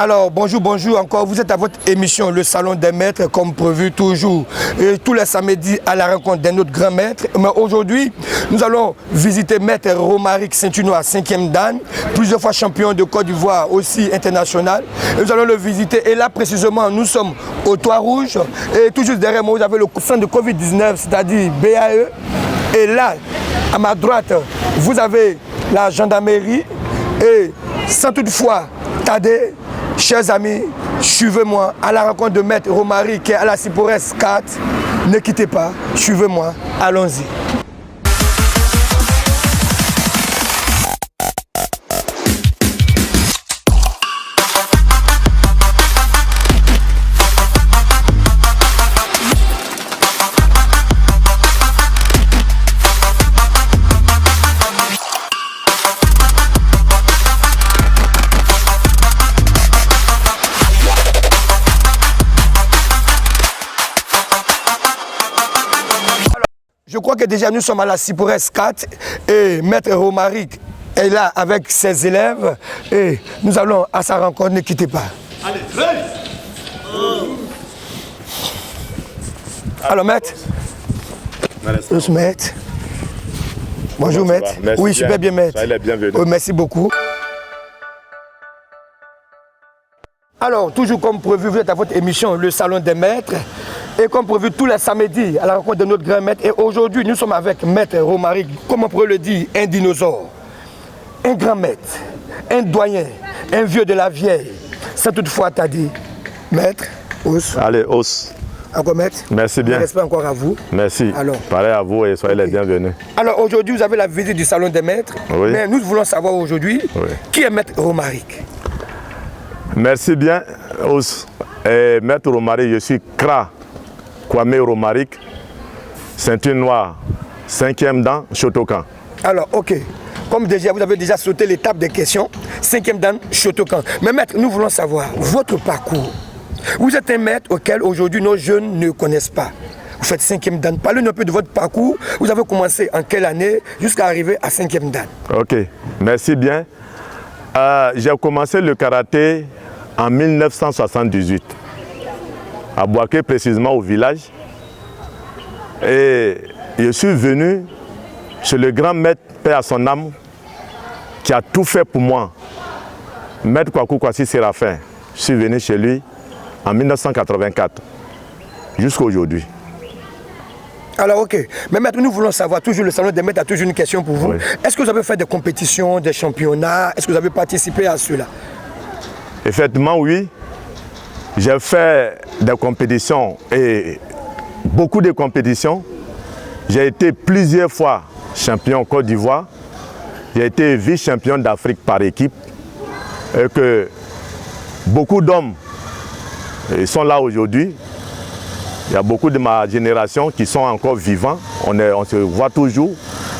Alors, bonjour encore. Vous êtes à votre émission Le Salon des Maîtres, comme prévu toujours. Et tous les samedis à la rencontre d'un autre grand maître. Mais aujourd'hui, nous allons visiter Maître Romaric Saint-Unois, 5e dan, plusieurs fois champion de Côte d'Ivoire, aussi international. Et nous allons le visiter. Et là, précisément, nous sommes au Toit Rouge. Et tout juste derrière moi, vous avez le centre de Covid-19, c'est-à-dire BAE. Et là, à ma droite, vous avez la gendarmerie. Et sans toutefois tarder, chers amis, suivez-moi à la rencontre de Maître Romaric qui est à la Cypress 4. Ne quittez pas, suivez-moi, allons-y. Je crois que déjà nous sommes à la Cypress 4 et Maître Romaric est là avec ses élèves et nous allons à sa rencontre, ne quittez pas. Allez, alors Maître. Maître. Bonjour Maître. Oui, super bien Maître. Merci beaucoup. Alors, toujours comme prévu, vous êtes à votre émission Le Salon des Maîtres. Et comme prévu tous les samedis à la rencontre de notre grand maître. Et aujourd'hui, nous sommes avec Maître Romaric, comme on pourrait le dire, un dinosaure. Un grand maître, un doyen, un vieux de la vieille. Sans toutefois t'as dit, Maître, os. Allez, os. Encore Maître. Merci bien. Respect encore à vous. Merci. Alors, pareil à vous et soyez les bienvenus. Alors aujourd'hui, vous avez la visite du Salon des Maîtres. Oui. Mais nous voulons savoir aujourd'hui, qui est Maître Romaric? Merci bien, os. Maître Romaric, je suis Kra Kwame Romaric, ceinture noire, 5e dan, Shotokan. Alors, ok. Comme déjà, vous avez déjà sauté l'étape des questions, 5e dan, Shotokan. Mais maître, nous voulons savoir votre parcours. Vous êtes un maître auquel aujourd'hui nos jeunes ne connaissent pas. Vous faites 5e dan. Parlez-nous un peu de votre parcours. Vous avez commencé en quelle année jusqu'à arriver à 5e dan? Ok, merci bien. J'ai commencé le karaté en 1978. À Boaké, précisément au village. Et je suis venu chez le grand maître, paix à son âme, qui a tout fait pour moi. Maître Kwaku Kwasi Séraphin. Je suis venu chez lui en 1984, jusqu'à aujourd'hui. Alors ok, mais maître, nous voulons savoir, toujours le Salon des Maîtres a toujours une question pour vous. Oui. Est-ce que vous avez fait des compétitions, des championnats? Est-ce que vous avez participé à cela? Effectivement, oui. J'ai fait des compétitions et beaucoup de compétitions. J'ai été plusieurs fois champion Côte d'Ivoire. J'ai été vice-champion d'Afrique par équipe. Et que beaucoup d'hommes sont là aujourd'hui. Il y a beaucoup de ma génération qui sont encore vivants. On se voit toujours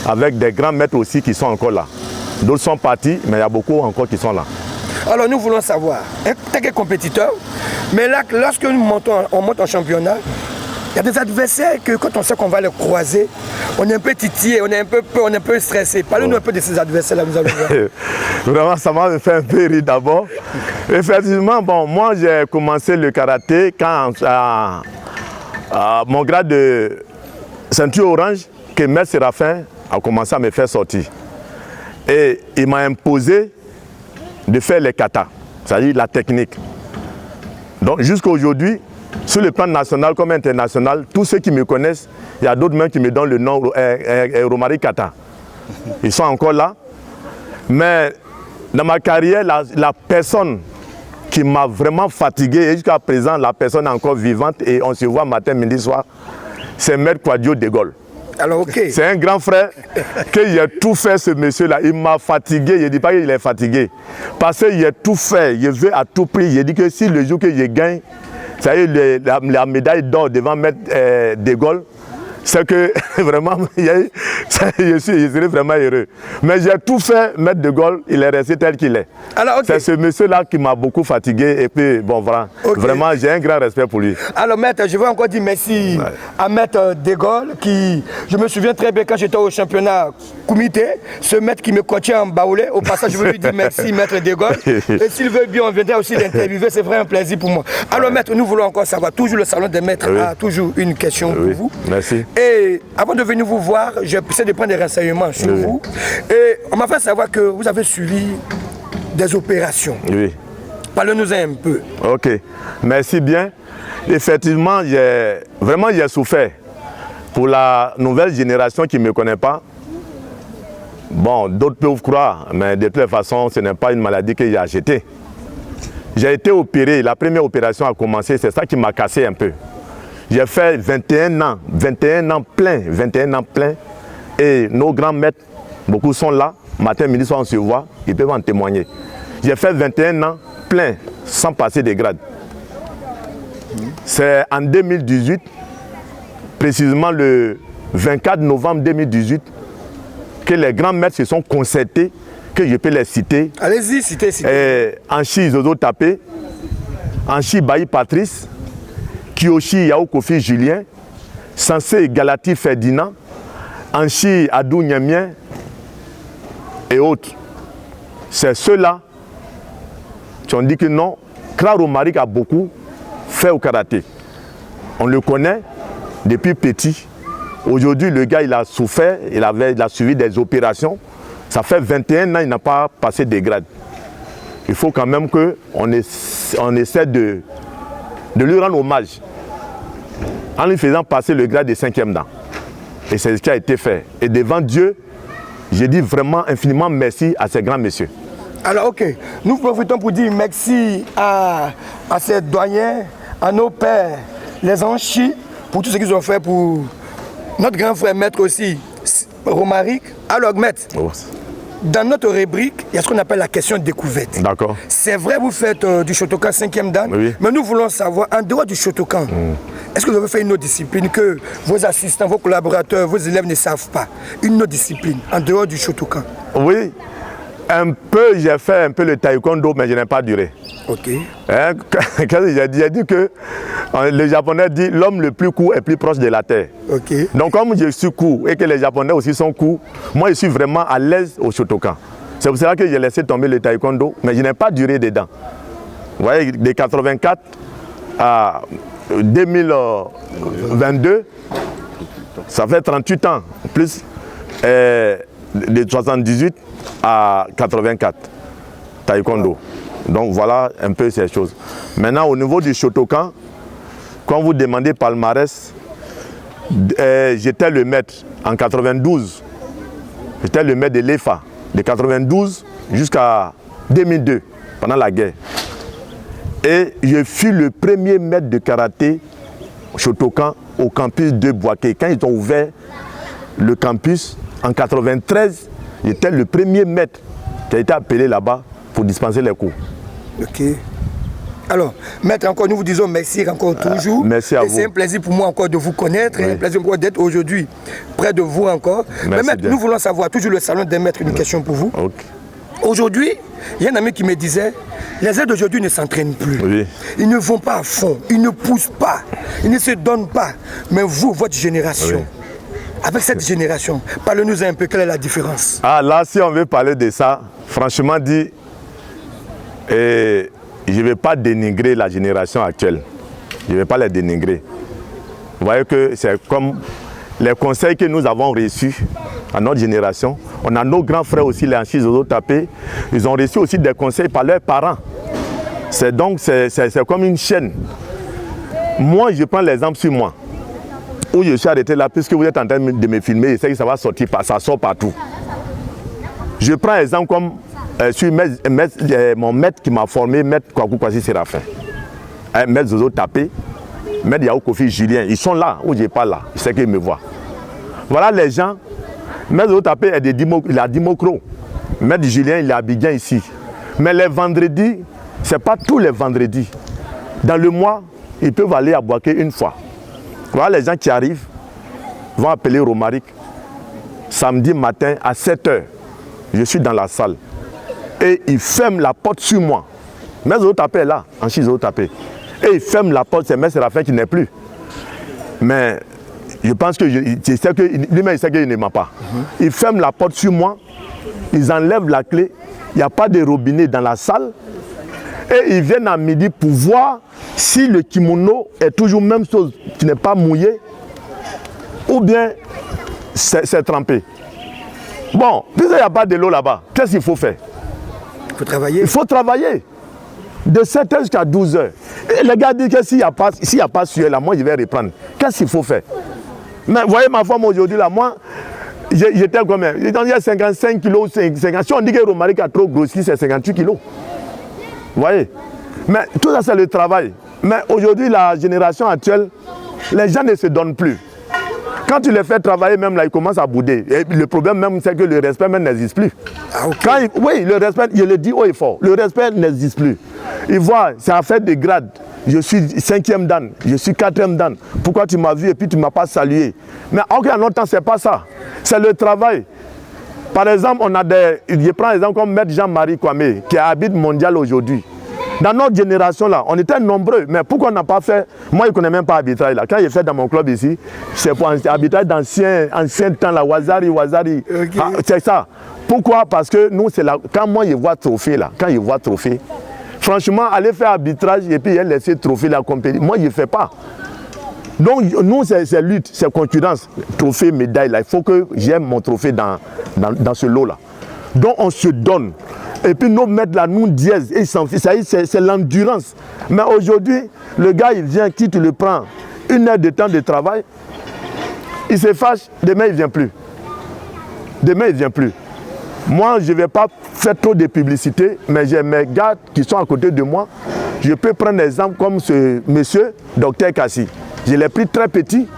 avec des grands maîtres aussi qui sont encore là. D'autres sont partis, mais il y a beaucoup encore qui sont là. Alors nous voulons savoir, en tant que compétiteur, mais là, lorsque on monte en championnat, il y a des adversaires que quand on sait qu'on va les croiser, on est un peu titillé, on est un peu peur, on est un peu stressé. Parlez-nous un peu de ces adversaires-là, nous allons voir. Vraiment, ça m'a fait un peu rire d'abord. Effectivement, bon, moi j'ai commencé le karaté quand mon grade de ceinture orange, que Maître Séraphin a commencé à me faire sortir. Et il m'a imposé de faire les katas, c'est-à-dire la technique. Donc jusqu'à aujourd'hui, sur le plan national comme international, tous ceux qui me connaissent, il y a d'autres même qui me donnent le nom Romaric Kata. Ils sont encore là. Mais dans ma carrière, la personne qui m'a vraiment fatigué, et jusqu'à présent, la personne est encore vivante et on se voit matin, midi, soir, c'est Maître Kouadio de Gaulle. Alors, okay. C'est un grand frère qu'il a tout fait, ce monsieur-là. Il m'a fatigué. Je ne dis pas qu'il est fatigué. Parce qu'il a tout fait. Il veut à tout prix. Il dit que si le jour que je gagne, ça y est, la médaille d'or devant Maître de Gaulle, c'est que vraiment, je serais vraiment heureux. Mais j'ai tout fait, Maître de Gaulle, il est resté tel qu'il est. Alors, okay. C'est ce monsieur-là qui m'a beaucoup fatigué et puis, bon, voilà, okay. Vraiment, j'ai un grand respect pour lui. Alors, Maître, je veux encore dire merci à Maître de Gaulle, qui, je me souviens très bien quand j'étais au championnat comité, ce maître qui me coachait en baoulé, au passage, je veux lui dire merci, Maître de Gaulle. Et s'il veut bien, on viendra aussi l'interviewer, c'est vraiment un plaisir pour moi. Alors, Maître, nous voulons encore savoir, toujours le salon des maîtres a toujours une question pour vous. Merci. Et avant de venir vous voir, j'essaie de prendre des renseignements sur vous. Et on m'a fait savoir que vous avez suivi des opérations. Oui. Parlez-nous un peu. Ok, merci bien. Effectivement, j'ai souffert. Pour la nouvelle génération qui ne me connaît pas, bon, d'autres peuvent croire, mais de toute façon, ce n'est pas une maladie que j'ai achetée. J'ai été opéré, la première opération a commencé, c'est ça qui m'a cassé un peu. J'ai fait 21 ans plein, et nos grands maîtres, beaucoup sont là, matin, midi, soir, on se voit, ils peuvent en témoigner. J'ai fait 21 ans plein, sans passer de grade. C'est en 2018, précisément le 24 novembre 2018, que les grands maîtres se sont concertés, que je peux les citer. Allez-y, citez. Anchi Zozo Tapé, Anchi Bayi Patrice, Kiyoshi Yao Kofi Julien, Sensei Galati Ferdinand, Anchi Adou Niamien et autres. C'est ceux-là qui ont dit que non, Kra Romaric a beaucoup fait au karaté. On le connaît depuis petit. Aujourd'hui, le gars, il a souffert, il a suivi des opérations. Ça fait 21 ans, il n'a pas passé des grades. Il faut quand même qu'on essaie de lui rendre hommage en lui faisant passer le grade de 5e dan. Et c'est ce qui a été fait. Et devant Dieu, j'ai dit vraiment infiniment merci à ces grands messieurs. Alors, ok, nous profitons pour dire merci à ces doyens, à nos pères, les Anchi, pour tout ce qu'ils ont fait pour notre grand frère maître aussi, Romaric. Alors, maître, dans notre rubrique, il y a ce qu'on appelle la question découverte. D'accord. C'est vrai, vous faites du Shotokan 5e dan, oui. Mais nous voulons savoir, en dehors du Shotokan, est-ce que vous avez fait une autre discipline que vos assistants, vos collaborateurs, vos élèves ne savent pas? Une autre discipline, en dehors du Shotokan? Oui, un peu, j'ai fait un peu le taekwondo, mais je n'ai pas duré. Ok. Hein, j'ai dit que le japonais dit l'homme le plus court est plus proche de la terre. Ok. Donc comme je suis court et que les japonais aussi sont courts, moi je suis vraiment à l'aise au Shotokan. C'est pour cela que j'ai laissé tomber le taekwondo, mais je n'ai pas duré dedans. Vous voyez, de 84 à 2022, ça fait 38 ans, plus de 78 à 84, taekwondo. Donc voilà un peu ces choses. Maintenant, au niveau du Shotokan, quand vous demandez palmarès, j'étais le maître en 92. J'étais le maître de l'EFA, de 92 jusqu'à 2002, pendant la guerre. Et je fus le premier maître de karaté Shotokan au campus de Boaké. Quand ils ont ouvert le campus en 93, j'étais le premier maître qui a été appelé là-bas pour dispenser les cours. Ok. Alors, maître, encore nous vous disons merci encore toujours. Merci à vous. C'est un plaisir pour moi encore de vous connaître, oui. Un plaisir pour moi d'être aujourd'hui près de vous encore. Merci. Mais maître, nous voulons savoir, toujours le salon des maîtres, une question pour vous. Okay. Aujourd'hui, il y a un ami qui me disait, les aides d'aujourd'hui ne s'entraînent plus. Oui. Ils ne vont pas à fond, ils ne poussent pas, ils ne se donnent pas. Mais vous, votre génération, avec cette génération, parlez-nous un peu, quelle est la différence? Ah là, si on veut parler de ça, franchement dit, je ne vais pas dénigrer la génération actuelle. Je ne vais pas la dénigrer. Vous voyez que c'est comme les conseils que nous avons reçus à notre génération. On a nos grands frères aussi, les Anchi Zozo Tapé. Ils ont reçu aussi des conseils par leurs parents. C'est comme une chaîne. Moi, je prends l'exemple sur moi. Où je suis arrêté là, puisque vous êtes en train de me filmer, je sais que ça va sortir, ça sort partout. Je prends l'exemple comme sur mon maître qui m'a formé, maître Kwaku Kwasi Séraphin. Maître Zozo Tapé, maître Yao Kofi Julien, ils sont là, où je n'ai pas là, je sais qu'ils me voient. Voilà les gens. Maître Zozo Tapé, il a Dimokro. Maître Julien, il est à Abidjan ici. Mais les vendredis, ce n'est pas tous les vendredis. Dans le mois, ils peuvent aller à Boaké une fois. Voilà les gens qui arrivent. vont appeler Romaric. Samedi matin à 7h, je suis dans la salle. Et ils ferment la porte sur moi. Mes autres appellent là, en Chine, ils ont tapé. Et ils ferment la porte, c'est M. Séraphin qui n'est plus. Mais je pense que je sais que lui-même, il sait qu'il ne m'a pas. Ils ferment la porte sur moi, ils enlèvent la clé, il n'y a pas de robinet dans la salle. Et ils viennent à midi pour voir si le kimono est toujours même chose, qui n'est pas mouillé, ou bien c'est trempé. Bon, puisqu'il n'y a pas de l'eau là-bas, qu'est-ce qu'il faut faire? Il faut travailler. Il faut travailler. De 7h jusqu'à 12h. Et les gars disent que s'il n'y a pas sueur là, moi je vais reprendre. Qu'est-ce qu'il faut faire? Mais vous voyez ma femme aujourd'hui là, moi, j'étais combien? Il y a 55 kilos, 50. Si on dit que Romaric a trop grossi, c'est 58 kilos. Vous voyez? Mais tout ça c'est le travail. Mais aujourd'hui, la génération actuelle, les gens ne se donnent plus. Quand tu les fais travailler, même là, ils commencent à bouder. Et le problème même, c'est que le respect même n'existe plus. Ah, okay. Oui, le respect, je le dis haut et fort, le respect n'existe plus. Ils voient, c'est en fait des grades. Je suis 5e dan, je suis 4e dan. Pourquoi tu m'as vu et puis tu ne m'as pas salué? Mais en aucun temps, ce n'est pas ça. C'est le travail. Par exemple, on a je prends l'exemple comme Maître Jean-Marie Kwame, qui est arbitre mondial aujourd'hui. Dans notre génération là, on était nombreux, mais pourquoi on n'a pas fait? Moi, je ne connais même pas arbitrage là. Quand j'ai fait dans mon club ici, c'est pour arbitrage d'ancien temps là, Wazari. Okay. Ah, c'est ça. Pourquoi? Parce que nous, c'est là. Quand moi je vois trophée là, franchement, aller faire arbitrage et puis laisser trophée la compétition, moi je ne fais pas. Donc nous, c'est lutte, c'est concurrence, trophée, médaille là. Il faut que j'aime mon trophée dans ce lot là. Donc on se donne. Et puis nos maîtres là, nous dièse, et ils s'en fichent, c'est l'endurance. Mais aujourd'hui, le gars il vient, qui tu le prends 1 heure de temps de travail, il se fâche, demain il ne vient plus. Demain il ne vient plus. Moi, je ne vais pas faire trop de publicité, mais j'ai mes gars qui sont à côté de moi. Je peux prendre l'exemple comme ce monsieur, Dr Kassi. Je l'ai pris très petit.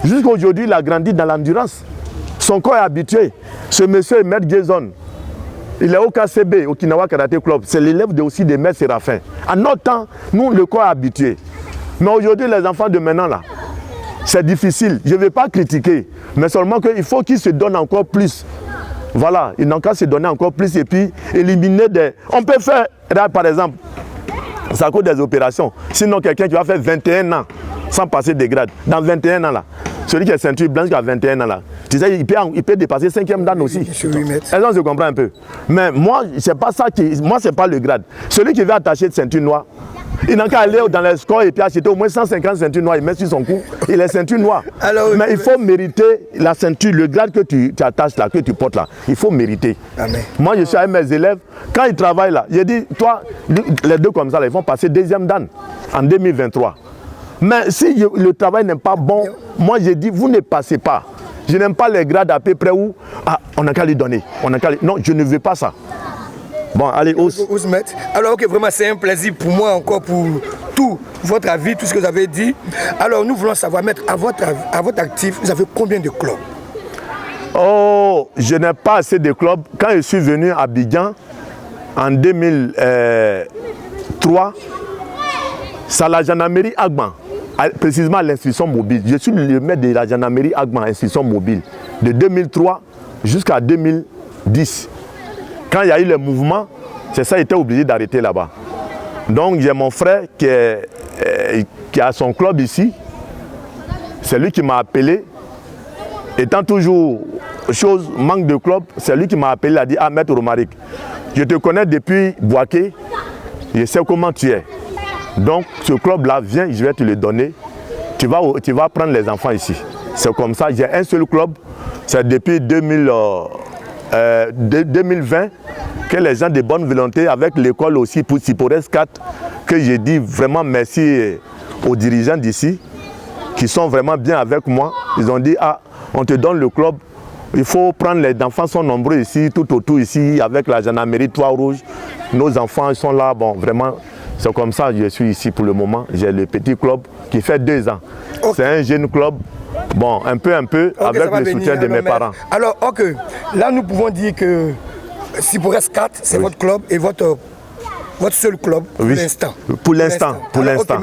Jusqu'à aujourd'hui, il a grandi dans l'endurance. Son corps est habitué. Ce monsieur est Maître Jason. Il est au KCB, au Okinawa Karate Club. C'est l'élève aussi de Maître Séraphin. En notre temps, nous, le corps est habitué. Mais aujourd'hui, les enfants de maintenant, là, c'est difficile. Je ne vais pas critiquer, mais seulement qu'il faut qu'ils se donnent encore plus. Voilà, ils n'ont qu'à se donner encore plus et puis éliminer des... On peut faire, là, par exemple, ça coûte des opérations. Sinon, quelqu'un qui va faire 21 ans sans passer des grades, dans 21 ans, là, celui qui est ceinture blanche qui a 21 ans, là, tu sais, il peut dépasser 5e dan aussi. Est-ce qu'on se comprend un peu? Mais moi, c'est pas ça qui... Moi, c'est pas le grade. Celui qui veut attacher de ceinture noire, il n'a qu'à aller dans les scores et puis acheter au moins 150 ceintures noires, il met sur son cou, il est ceinture noire. Alors, mais il faut mériter la ceinture, le grade que tu attaches là, que tu portes là, il faut mériter. Amen. Moi, je suis avec mes élèves, quand ils travaillent là, j'ai dit, toi, les deux comme ça, là, ils vont passer 2e dan en 2023. Mais si le travail n'est pas bon, moi j'ai dit, vous ne passez pas. Je n'aime pas les grades à peu près où, on n'a qu'à lui donner. Non, je ne veux pas ça. Bon, allez, Ousmet. Alors, ok, vraiment, c'est un plaisir pour moi encore, pour tout votre avis, tout ce que vous avez dit. Alors, nous voulons savoir, Maître, à votre actif, vous avez combien de clubs? Oh, je n'ai pas assez de clubs. Quand je suis venu à Abidjan, en 2003, c'est à la gendarmerie Agban, précisément à l'instruction mobile. Je suis le maître de la gendarmerie Agban, instruction mobile, de 2003 jusqu'à 2010. Quand il y a eu le mouvement, c'est ça, il était obligé d'arrêter là-bas. Donc j'ai mon frère qui a son club ici. C'est lui qui m'a appelé. Étant toujours manque de club, c'est lui qui m'a appelé, il a dit, Maître Romaric, je te connais depuis Boaké, je sais comment tu es. Donc ce club-là, viens, je vais te le donner. Tu vas prendre les enfants ici. C'est comme ça, j'ai un seul club, c'est depuis 2020 que les gens de bonne volonté avec l'école aussi pour Sipores 4 que j'ai dit vraiment merci aux dirigeants d'ici qui sont vraiment bien avec moi. Ils ont dit on te donne le club, il faut prendre les enfants sont nombreux ici, tout autour ici avec la gendarmerie Trois-Rouges. Nos enfants sont là, bon vraiment c'est comme ça je suis ici pour le moment. J'ai le petit club qui fait 2 ans. Okay. C'est un jeune club. Bon, un peu, okay, avec le soutien de mes parents. Alors, ok, là nous pouvons dire que Sipores 4, c'est votre club et votre seul club pour l'instant. Pour l'instant.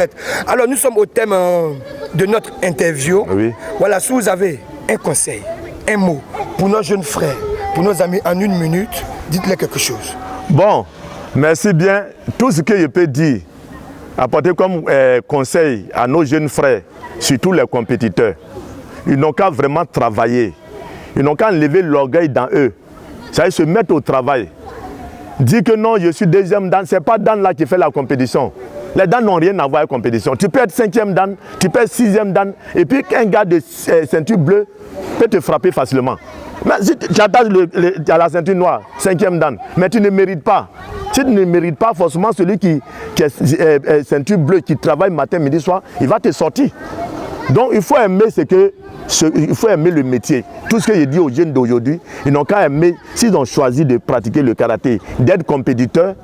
Alors, nous sommes au thème de notre interview. Oui. Voilà, si vous avez un conseil, un mot pour nos jeunes frères, pour nos amis en 1 minute, dites-leur quelque chose. Bon, merci bien. Tout ce que je peux dire, apporter comme conseil à nos jeunes frères, surtout les compétiteurs, ils n'ont qu'à vraiment travailler. Ils n'ont qu'à enlever l'orgueil dans eux. Ça veut dire se mettre au travail. Dire que non, je suis 2e dan, ce n'est pas Dan là qui fait la compétition. Les Dan n'ont rien à voir avec la compétition. Tu peux être 5e Dan, tu peux être 6e Dan, et puis qu'un gars de ceinture bleue peut te frapper facilement. Mais si tu attaches à la ceinture noire, 5e Dan, mais tu ne mérites pas. Si tu ne mérites pas, forcément celui qui est ceinture bleue, qui travaille matin, midi, soir, il va te sortir. Donc il faut aimer il faut aimer le métier. Tout ce que je dis aux jeunes d'aujourd'hui, ils n'ont qu'à aimer, s'ils ont choisi de pratiquer le karaté, d'être compétiteurs,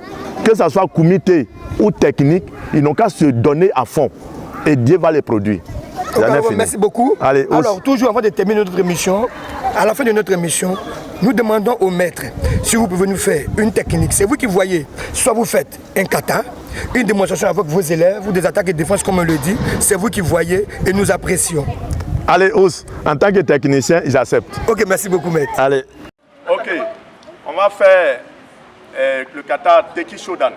que ce soit kumité ou technique, ils n'ont qu'à se donner à fond. Et Dieu va les produire. Merci beaucoup. Allez, alors, toujours avant de terminer notre émission, à la fin de notre émission, nous demandons au maître si vous pouvez nous faire une technique. C'est vous qui voyez, soit vous faites un kata, une démonstration avec vos élèves ou des attaques et défenses comme on le dit, c'est vous qui voyez et nous apprécions. Allez, Ous, en tant que technicien, j'accepte. Ok, merci beaucoup, maître. Allez. Ok, on va faire le kata Teki Shodan.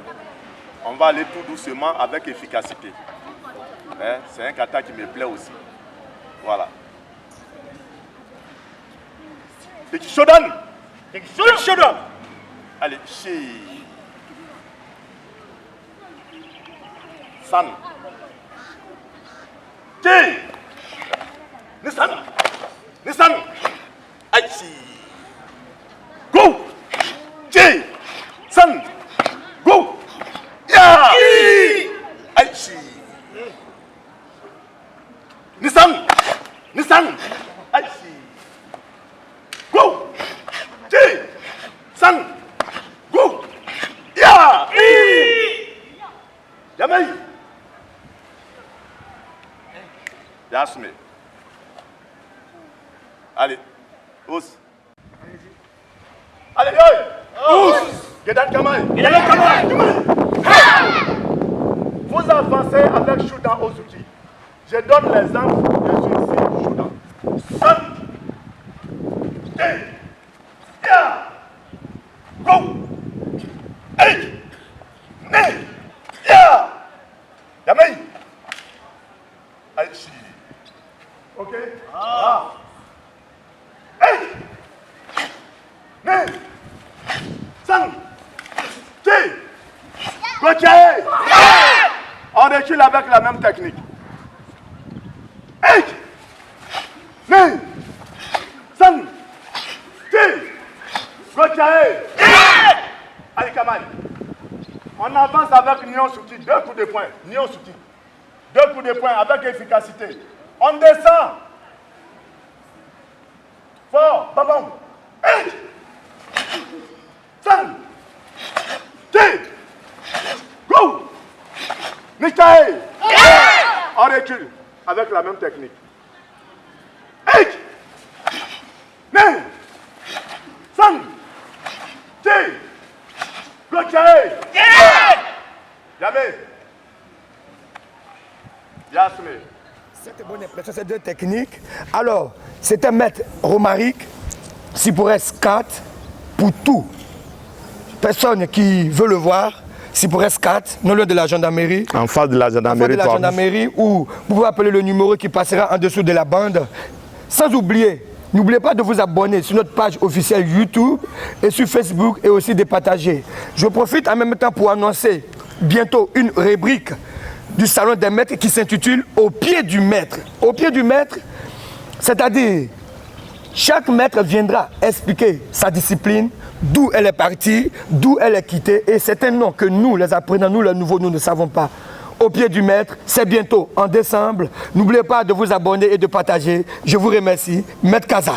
On va aller tout doucement avec efficacité. C'est un kata qui me plaît aussi. Voilà. Teki Shodan. Teki Shodan. Allez, chi. San. Chi. Nissan. Nissan. Aichi. Go. Chi. San. Go. Ya. Aichi. Nissan. Nissan. Aichi. Go. Chi. San. Go. Ya. Yamai. Yasme. Allez, Ous. Allez, Ous. Gedan Kamai. Gedan Kamai. Vous avancez avec Shudan Ozuki. Je donne l'exemple, je suis ici, Shudan. San. Ya. Go. Hey. Ne. Ya. Yamei. Aichi. Ok. Ah. Hey! Ne! San! Ti! Gautier! On recule avec la même technique. Hey! Ne! San! Ti! Gautier! Allez, Kamal. On avance avec Nyon Souki, 2 coups de poing. Nyon Souki. 2 coups de poing avec efficacité. On descend. Fort, babam. Hey! San! Ti! Go! Nikae! On recule avec la même technique. Hey! Ne! San! Ti! Gautier! Jamais! Yasme! Cette bonne impression, ces 2 techniques. Alors, c'est un maître Romaric, si pour S4, pour tout. Personne qui veut le voir, si pour S4, non loin de la gendarmerie. En face de la gendarmerie. En face de la gendarmerie, ou vous pouvez appeler le numéro qui passera en dessous de la bande. Sans oublier, n'oubliez pas de vous abonner sur notre page officielle YouTube et sur Facebook et aussi de partager. Je profite en même temps pour annoncer bientôt une rubrique du salon des maîtres qui s'intitule « Au pied du maître ». Au pied du maître, c'est-à-dire chaque maître viendra expliquer sa discipline, d'où elle est partie, d'où elle est quittée, et c'est un nom que nous, les apprenants, nous les nouveaux, nous ne savons pas. Au pied du maître, c'est bientôt en décembre. N'oubliez pas de vous abonner et de partager. Je vous remercie. Maître Kaza.